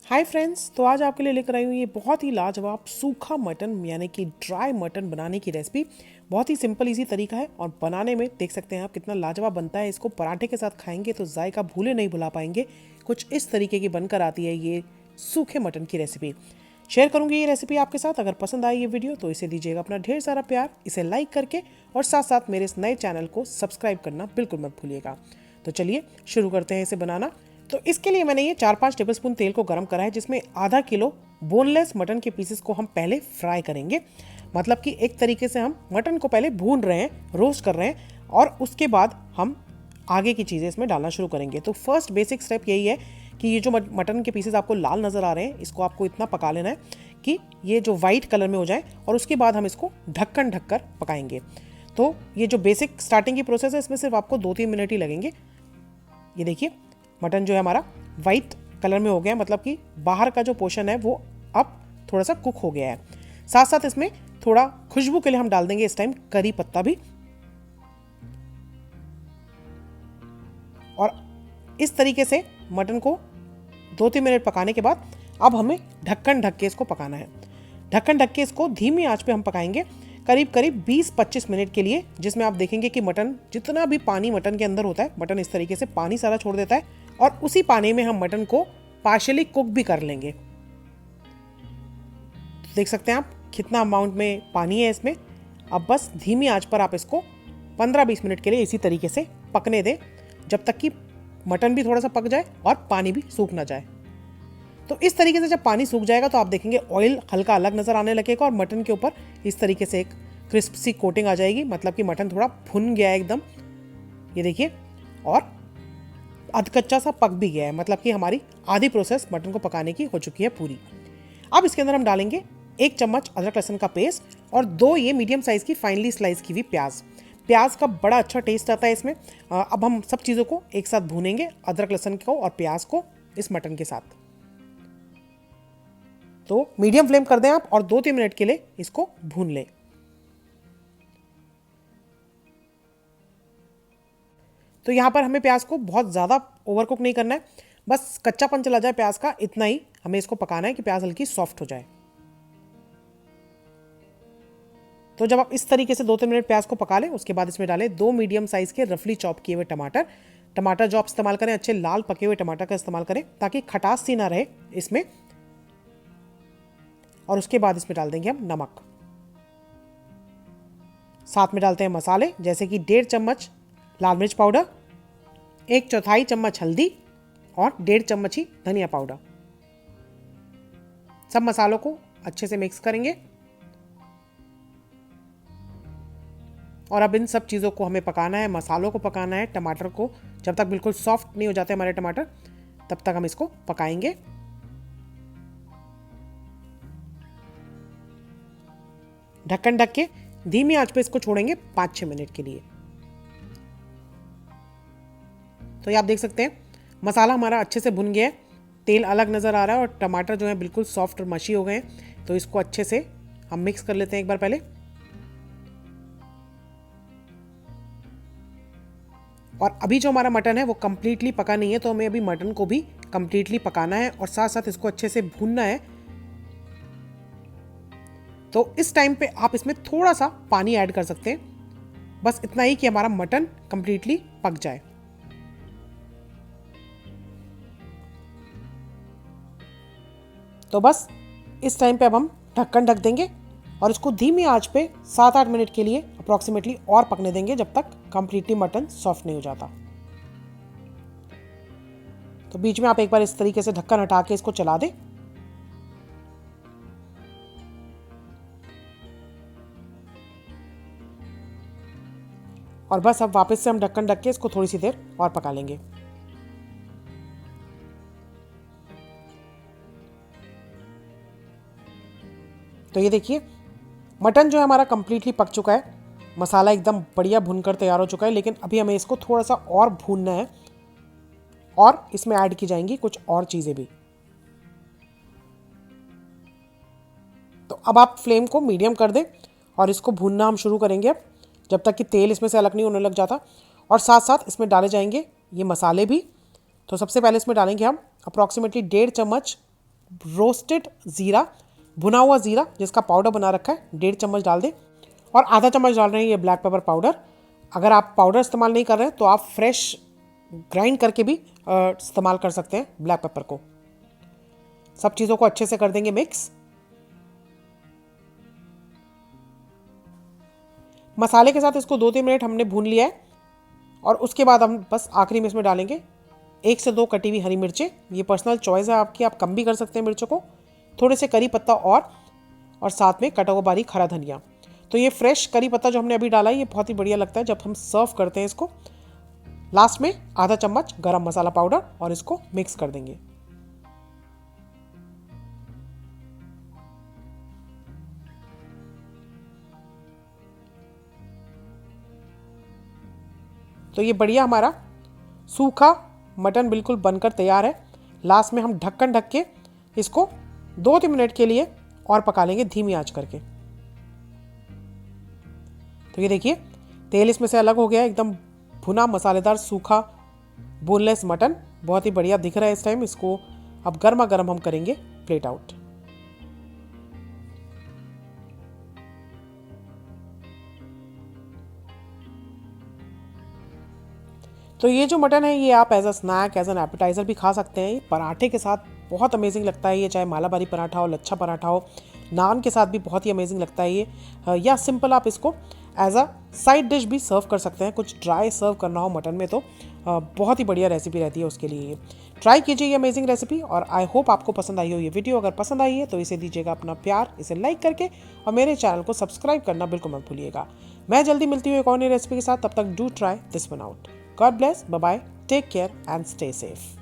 Hi friends, तो आज आपके लिए लेकर आई हूँ ये बहुत ही लाजवाब सूखा मटन यानी कि ड्राई मटन बनाने की रेसिपी। बहुत ही सिंपल इजी तरीका है और बनाने में देख सकते हैं आप कितना लाजवाब बनता है। इसको पराठे के साथ खाएंगे तो जायका भूले नहीं भुला पाएंगे। कुछ इस तरीके की बनकर आती है ये सूखे मटन की रेसिपी। शेयर करूंगी ये रेसिपी आपके साथ। अगर पसंद आई ये वीडियो तो इसे दीजिएगा अपना ढेर सारा प्यार, इसे लाइक करके, और साथ साथ मेरे इस नए चैनल को सब्सक्राइब करना बिल्कुल मत भूलिएगा। तो चलिए शुरू करते हैं इसे बनाना। तो इसके लिए मैंने ये 4-5 टेबलस्पून तेल को गर्म करा है, जिसमें आधा किलो बोनलेस मटन के पीसेस को हम पहले फ्राई करेंगे। मतलब कि एक तरीके से हम मटन को पहले भून रहे हैं, रोस्ट कर रहे हैं, और उसके बाद हम आगे की चीज़ें इसमें डालना शुरू करेंगे। तो फर्स्ट बेसिक स्टेप यही है कि ये जो मटन के पीसेस आपको लाल नज़र आ रहे हैं, इसको आपको इतना पका लेना है कि ये जो वाइट कलर में हो जाए, और उसके बाद हम इसको ढक्कन ढककर पकाएंगे। तो ये जो बेसिक स्टार्टिंग की प्रोसेस है, इसमें सिर्फ आपको 2-3 मिनट ही लगेंगे। ये देखिए मटन जो है हमारा वाइट कलर में हो गया है, मतलब कि बाहर का जो पोर्शन है वो अब थोड़ा सा कुक हो गया है। साथ साथ इसमें थोड़ा खुशबू के लिए हम डाल देंगे इस टाइम करी पत्ता भी। और इस तरीके से मटन को 2-3 मिनट पकाने के बाद अब हमें ढक्कन ढक के इसको पकाना है। ढक्कन ढक के इसको धीमी आंच पे हम पकाएंगे करीब करीब 20-25 मिनट के लिए, जिसमें आप देखेंगे कि मटन जितना भी पानी मटन के अंदर होता है, मटन इस तरीके से पानी सारा छोड़ देता है, और उसी पानी में हम मटन को पार्शियली कुक भी कर लेंगे। देख सकते हैं आप कितना अमाउंट में पानी है इसमें। अब बस धीमी आंच पर आप इसको 15-20 मिनट के लिए इसी तरीके से पकने दें, जब तक कि मटन भी थोड़ा सा पक जाए और पानी भी सूख ना जाए। तो इस तरीके से जब पानी सूख जाएगा तो आप देखेंगे ऑयल हल्का अलग नज़र आने लगेगा, और मटन के ऊपर इस तरीके से एक क्रिस्प सी कोटिंग आ जाएगी, मतलब कि मटन थोड़ा भुन गया है एकदम। ये देखिए, और अधकच्चा सा पक भी गया है, मतलब कि हमारी आधी प्रोसेस मटन को पकाने की हो चुकी है पूरी। अब इसके अंदर हम डालेंगे 1 चम्मच अदरक लहसुन का पेस्ट और 2 ये मीडियम साइज़ की फाइनली स्लाइस की हुई प्याज। प्याज का बड़ा अच्छा टेस्ट आता है इसमें। अब हम सब चीज़ों को एक साथ भूनेंगे, अदरक लहसुन को और प्याज को इस मटन के साथ। तो मीडियम फ्लेम कर दें आप और 2-3 मिनट के लिए इसको भून लें। तो यहाँ पर हमें प्याज को बहुत ज़्यादा ओवरकुक नहीं करना है, बस कच्चापन चला जाए प्याज का, इतना ही हमें इसको पकाना है कि प्याज हल्की सॉफ्ट हो जाए। तो जब आप इस तरीके से 2-3 मिनट प्याज को पका लें, उसके बाद इसमें डालें 2 मीडियम साइज़ के रफली चॉप किए हुए टमाटर। टमाटर जो आप इस्तेमाल करें, अच्छे लाल पके हुए टमाटर का इस्तेमाल करें, ताकि खटास सी ना रहे इसमें। और उसके बाद इसमें डाल देंगे हम नमक। साथ में डालते हैं मसाले, जैसे कि 1.5 चम्मच लाल मिर्च पाउडर, 1/4 चम्मच हल्दी, और 1.5 चम्मच ही धनिया पाउडर। सब मसालों को अच्छे से मिक्स करेंगे, और अब इन सब चीज़ों को हमें पकाना है, मसालों को पकाना है, टमाटर को, जब तक बिल्कुल सॉफ्ट नहीं हो जाते हमारे टमाटर, तब तक हम इसको पकाएंगे। ढक्कन ढक के धीमी आंच पे इसको छोड़ेंगे 5-6 मिनट के लिए। तो ये आप देख सकते हैं मसाला हमारा अच्छे से भुन गया है, तेल अलग नज़र आ रहा है, और टमाटर जो है बिल्कुल सॉफ्ट और मशी हो गए हैं। तो इसको अच्छे से हम मिक्स कर लेते हैं एक बार पहले। और अभी जो हमारा मटन है वो कम्प्लीटली पका नहीं है, तो हमें अभी मटन को भी कम्प्लीटली पकाना है और साथ साथ इसको अच्छे से भूनना है। तो इस टाइम पे आप इसमें थोड़ा सा पानी ऐड कर सकते हैं, बस इतना ही कि हमारा मटन कम्प्लीटली पक जाए। तो बस इस टाइम पे अब हम ढक्कन ढक देंगे और इसको धीमी आंच पे 7-8 मिनट के लिए अप्रॉक्सीमेटली और पकने देंगे, जब तक कंप्लीटली मटन सॉफ्ट नहीं हो जाता। तो बीच में आप एक बार इस तरीके से ढक्कन हटा के इसको चला दें। और बस अब वापस से हम ढक्कन ढक के इसको थोड़ी सी देर और पका लेंगे। तो ये देखिए मटन जो है हमारा कम्प्लीटली पक चुका है, मसाला एकदम बढ़िया भुनकर तैयार हो चुका है, लेकिन अभी हमें इसको थोड़ा सा और भूनना है, और इसमें ऐड की जाएंगी कुछ और चीज़ें भी। तो अब आप फ्लेम को मीडियम कर दें और इसको भूनना हम शुरू करेंगे अब, जब तक कि तेल इसमें से अलग नहीं होने लग जाता। और साथ साथ इसमें डाले जाएंगे ये मसाले भी। तो सबसे पहले इसमें डालेंगे हम अप्रॉक्सीमेटली 1.5 चम्मच रोस्टेड ज़ीरा, भुना हुआ ज़ीरा जिसका पाउडर बना रखा है 1.5 चम्मच डाल दें, और आधा चम्मच डाल रहे हैं ये ब्लैक पेपर पाउडर। अगर आप पाउडर इस्तेमाल नहीं कर रहे हैं तो आप फ्रेश ग्राइंड करके भी इस्तेमाल कर सकते हैं ब्लैक पेपर को। सब चीज़ों को अच्छे से कर देंगे मिक्स। मसाले के साथ इसको 2-3 मिनट हमने भून लिया है, और उसके बाद हम बस आखिरी में इसमें डालेंगे 1 से 2 कटी हुई हरी मिर्चें। ये पर्सनल चॉइस है आपकी, आप कम भी कर सकते हैं मिर्चों को। थोड़े से करी पत्ता और साथ में कटा हुआ बारीक हरा धनिया। तो ये फ्रेश करी पत्ता जो हमने अभी डाला है ये बहुत ही बढ़िया लगता है जब हम सर्व करते हैं इसको। लास्ट में आधा चम्मच गरम मसाला पाउडर और इसको मिक्स कर देंगे। तो ये बढ़िया हमारा सूखा मटन बिल्कुल बनकर तैयार है। लास्ट में हम ढक्कन ढक के इसको 2-3 मिनट के लिए और पका लेंगे धीमी आंच करके। तो ये देखिए तेल इसमें से अलग हो गया है, एकदम भुना मसालेदार सूखा बोनलेस मटन बहुत ही बढ़िया दिख रहा है इस टाइम। इसको अब गर्मा गर्म हम करेंगे प्लेट आउट। तो ये जो मटन है ये आप as a snack, as an appetizer भी खा सकते हैं। ये पराठे के साथ बहुत अमेजिंग लगता है ये, चाहे मालाबारी पराठा हो, लच्छा पराठा हो, नान के साथ भी बहुत ही अमेजिंग लगता है ये। या सिंपल आप इसको एज अ साइड डिश भी सर्व कर सकते हैं। कुछ ड्राई सर्व करना हो मटन में तो बहुत ही बढ़िया रेसिपी रहती है उसके लिए। ये ट्राई कीजिए ये अमेजिंग रेसिपी, और आई होप आपको पसंद आई हो ये वीडियो। अगर पसंद आई है तो इसे दीजिएगा अपना प्यार, इसे लाइक करके, और मेरे चैनल को सब्सक्राइब करना बिल्कुल मत भूलिएगा। मैं जल्दी मिलती हूँ एक और नई रेसिपी के साथ, तब तक do try this one out. God bless, bye bye, take care and stay safe.